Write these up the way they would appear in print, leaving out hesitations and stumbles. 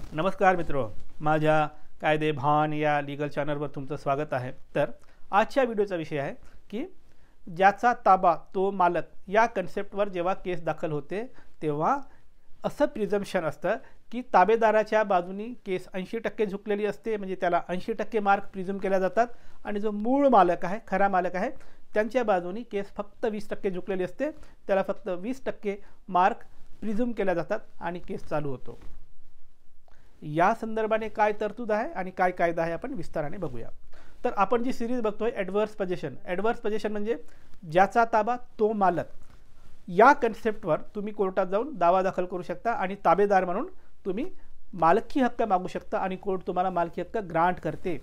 नमस्कार मित्रो, माझ्या कायदे भान या लीगल चॅनलवर तुमचं स्वागत आहे। तर आजच्या व्हिडिओचा विषय आहे की ज्याचा ताबा तो मालक या कन्सेप्टवर जेव्हा केस दाखल होते तेव्हा असं प्रिझम्पशन असतं की ताबेदाराच्या बाजूनी केस 80% झुकलेली असते, म्हणजे त्याला 80% मार्क प्रिझ्युम केल्या जातात आणि जो मूळ मालक आहे, खरा मालक आहे, त्यांच्या बाजूनी केस फक्त 20% झुकलेली असते, त्याला फक्त 20% मार्क प्रिझ्युम केल्या जातात आणि केस चालू होतो। या संदर्भाने काय तरतूद आहे आणि काय कायदा आहे आपण विस्ताराने बघूया। तर आपण जी सिरीज बघतोय ॲडव्हर्स पोझिशन म्हणजे ज्याचा ताबा तो मालक, या कन्सेप्टवर तुम्ही कोर्टात जाऊन दावा दाखल करू शकता आणि ताबेदार म्हणून तुम्ही मालकी हक्क मागू शकता आणि कोर्ट तुम्हाला मालकी हक्क ग्रांट करते।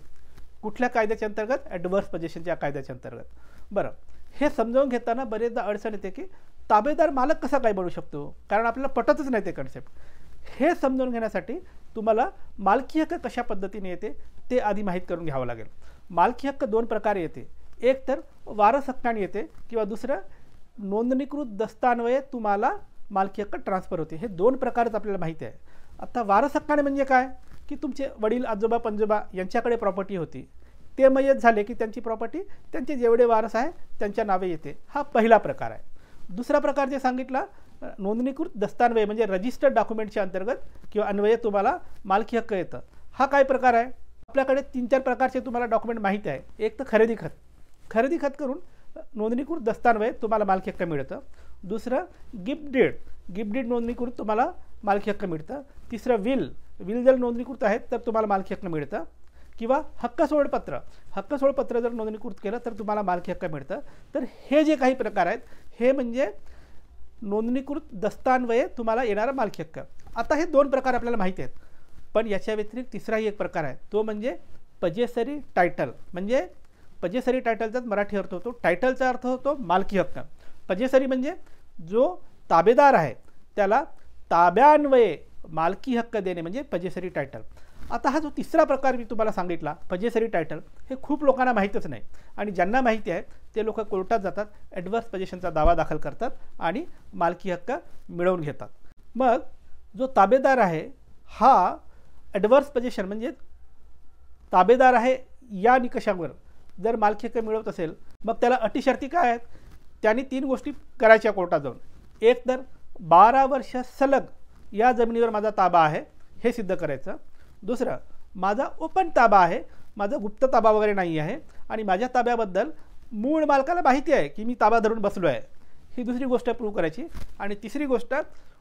कुठल्या कायद्याच्या अंतर्गत? ॲडव्हर्स पोझिशनच्या कायद्याच्या अंतर्गत। बरं, हे समजावून घेताना बरेचदा अडचण येते की ताबेदार मालक कसा काय बनू शकतो, कारण आपल्याला पटतच नाही ते कन्सेप्ट। हे समजून घेण्यासाठी तुम्हाला मालकी हक्क कशा पद्धतीने येते ते आधी माहीत करून घ्यावं लागेल। मालकी हक्क दोन प्रकारे येते, एक तर वारस हक्काने येते किंवा दुसरं नोंदणीकृत दस्तान्वये तुम्हाला मालकी हक्क ट्रान्सफर होते। हे दोन प्रकारच आपल्याला माहिती आहे। आता वारस हक्काने म्हणजे काय की तुमचे वडील, आजोबा, पणजोबा यांच्याकडे प्रॉपर्टी होती, ते मयत झाले की त्यांची प्रॉपर्टी त्यांचे जेवढे वारस आहे त्यांच्या नावे येते, हा पहिला प्रकार आहे। दुसरा प्रकार जे सांगितला नोंदणीकृत दस्तान्वये म्हणजे रजिस्टर्ड डॉक्युमेंटच्या अंतर्गत किंवा अन्वये तुम्हाला मालकी हक्क येतं, हा काय प्रकार आहे? आपल्याकडे 3-4 प्रकारचे तुम्हाला डॉक्युमेंट माहिती आहे। एक तर खरेदी खत करून नोंदणीकृत दस्तान्वये तुम्हाला मालकी हक्क मिळतं। दुसरं गिफ्ट डीड नोंदणीकृत तुम्हाला मालकी हक्क मिळतं। तिसरं विल जर नोंदणीकृत आहेत तर तुम्हाला मालकी हक्क मिळतं, किंवा हक्क सोडपत्र जर नोंदणीकृत केलं तर तुम्हाला मालकी हक्क मिळतं। तर हे जे काही प्रकार आहेत हे म्हणजे नोंदणीकृत दस्तान्वये तुम्हाला येणारा मालकी हक्क। आता हे दोन प्रकार आपल्याला माहिती आहेत, पण याच्या व्यतिरिक्त तिसराही एक प्रकार आहे, तो म्हणजे पजेसरी टायटल। म्हणजे पजेसरी टायटलचाच मराठी अर्थ होतो, टायटलचा अर्थ होतो मालकी हक्क। पजेसरी म्हणजे जो ताबेदार आहे त्याला ताब्यान्वये मालकी हक्क देणे म्हणजे पजेसरी टायटल। आता हा जो तिसरा प्रकार मी तुम्हाला सांगितला पजेसरी टायटल, हे खूप लोकांना माहीतच नाही आणि ज्यांना माहिती आहे ते लोक कोर्टात जातात, ॲडव्हर्स पोझिशनचा दावा दाखल करतात आणि मालकी हक्क मिळवून घेतात। मग जो ताबेदार आहे हा ॲडव्हर्स पोझिशन म्हणजे ताबेदार आहे या निकषावर जर मालकी हक्क मिळवत असेल, मग त्याला अटी शर्ती काय आहेत? त्यांनी 3 गोष्टी करायच्या कोर्टात जाऊन। एक तर 12 वर्ष सलग या जमिनीवर माझा ताबा आहे हे सिद्ध करायचं। दुसरं, माझा ओपन ताबा आहे, माझा गुप्त ताबा वगैरे नाही आहे आणि माझ्या ताब्याबद्दल मूळ मालकाला माहिती आहे की मी ताबा धरून बसलो आहे, ही दुसरी गोष्ट प्रूव्ह करायची। आणि तिसरी गोष्ट,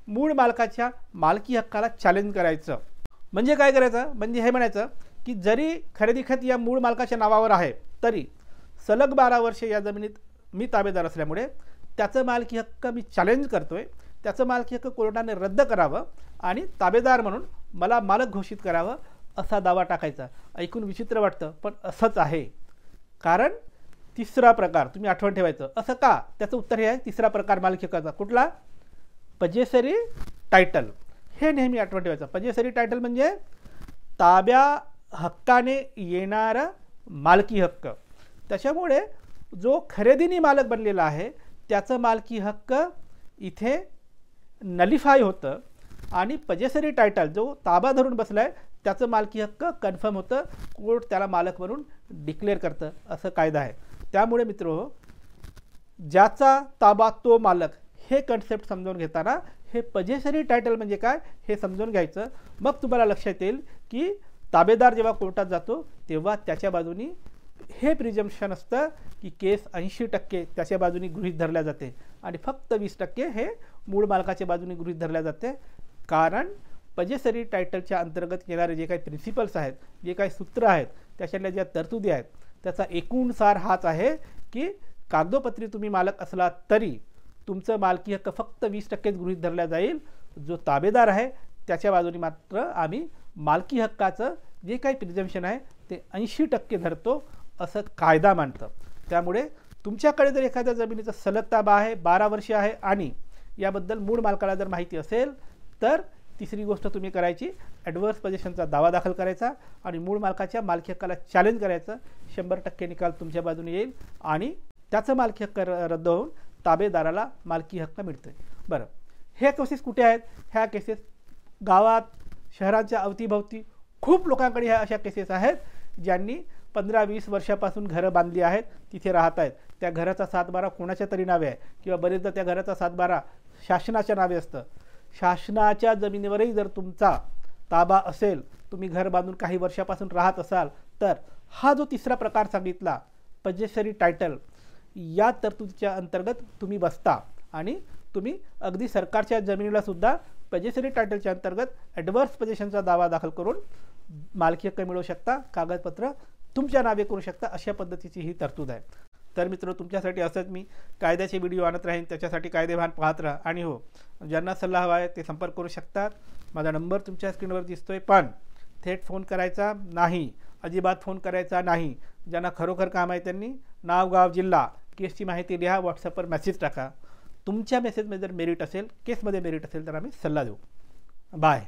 मूळ मालकाच्या मालकी हक्काला चॅलेंज करायचं। म्हणजे काय करायचं? म्हणजे हे म्हणायचं की जरी खरेदी खत या मूळ मालकाच्या नावावर आहे तरी सलग 12 वर्षे या जमिनीत मी ताबेदार असल्यामुळे त्याचं मालकी हक्क मी चॅलेंज करतोय, त्याचं मालकी हक्क कोर्टाने रद्द करावं आणि ताबेदार म्हणून मला मालक घोषित करावं असा दावा टाकायचा। ऐकून विचित्र वाटतं पण असंच आहे, कारण तिसरा प्रकार तुम्ही आठवण ठेवायचं। असं का? त्याचं उत्तर हे आहे, तिसरा प्रकार मालकी हक्काचा कुठला? पजेसरी टायटल। हे नेहमी आठवण ठेवायचं। पजेसरी टायटल म्हणजे ताब्या हक्काने येणारा मालकी हक्क। त्याच्यामुळे जो खरेदीने मालक बनलेला आहे त्याचं मालकी हक्क इथे नलिफाय होतं आणि पजेसरी टायटल जो ताबा धरून बसलाय त्याचं मालकी हक्क कन्फर्म होतं, कोर्ट त्याला मालक म्हणून डिक्लेअर करतं, असं कायदा आहे। त्यामुळे मित्रो, ज्याचा ताबा तो मालक हे कन्सेप्ट समजून घेताना हे पजेसरी टायटल म्हणजे काय हे समजून घ्यायचं। मग तुम्हाला लक्षात येईल की ताबेदार जेव्हा कोर्टात जातो तेव्हा त्याच्या बाजूनी हे प्रिझम्पशन असतं की केस 80% त्याच्या बाजूनी गृहीत धरल्या जाते आणि फक्त 20% हे मूळ मालकाच्या बाजूनी गृहीत धरल्या जाते। कारण पजेसरी टायटलच्या अंतर्गत येणारे जे काही प्रिन्सिपल्स आहेत, जे काही सूत्र आहेत, त्याच्यातल्या ज्या तरतुदी आहेत, त्याचा एकूण सार हाच आहे की कागदोपत्री तुम्ही मालक असला तरी तुमचं मालकी हक्क फक्त 20%च गृहीत धरला जाईल, जो ताबेदार आहे त्याच्या बाजूने मात्र आम्ही मालकी हक्काचं जे काही प्रिझम्पशन आहे ते 80% धरतो असं कायदा मानतं। त्यामुळे तुमच्याकडे जर एखाद्या जमिनीचा सलग ताबा आहे, 12 वर्ष आहे आणि याबद्दल मूळ मालकाला जर माहिती असेल तर तिसरी गोष्ट तुम्ही करायची, ॲडव्हर्स पोझिशनचा दावा दाखल करायचा आणि मूळ मालकाच्या मालकी हक्काला चॅलेंज करायचं। 100% निकाल तुमच्या बाजूने येईल आणि त्याचं मालकी हक्क रद्द होऊन ताबेदाराला मालकी हक्क मिळतोय। बरं, हे केसेस कुठे आहेत? ह्या केसेस गावात, शहरांच्या अवतीभवती खूप लोकांकडे ह्या अशा केसेस आहेत ज्यांनी 15-20 वर्षापासून घरं बांधली आहेत, तिथे राहत आहेत. त्या घराचा सातबारा कोणाच्या तरी नावे आहे किंवा बरेचदा त्या घराचा सातबारा शासनाच्या नावे असतं. शासनाच्या जमिनीवरही जर तुमचा ताबा असेल, तुम्ही घर बांधून काही वर्षापासून राहत असाल, तर हा जो तिसरा प्रकार सांगितला पजेसरी टायटल, या तरतुदीच्या अंतर्गत तुम्ही बसता आणि तुम्ही अगदी सरकारच्या जमिनीला सुद्धा पजेसरी टायटलच्या अंतर्गत ॲडव्हर्स पोझिशनचा दावा दाखल करून मालकी हक्क मिळवू शकता, कागदपत्र तुमच्या नावे करू शकता. अशा पद्धतीची ही तरतूद आहे. तर मित्र, तुमच्यासाठी असंच मी कायद्याचे व्हिडिओ आणत राहीन. त्याच्यासाठी कायदेभान पाहत राहा. आणि हो, ज्यांना सल्ला हवा आहे ते संपर्क करू शकतात. माझा नंबर तुमच्या स्क्रीनवर दिसतोय, पण थेट फोन करायचा नाही, अजिबात फोन करायचा नाही. ज्यांना खरोखर काम आहे त्यांनी नाव, गाव, जिल्हा, केसची माहिती लिहा, व्हॉट्सअपवर मेसेज टाका. तुमच्या मेसेजमध्ये जर मेरिट असेल, केसमध्ये मेरिट असेल, तर आम्ही सल्ला देऊ. बाय.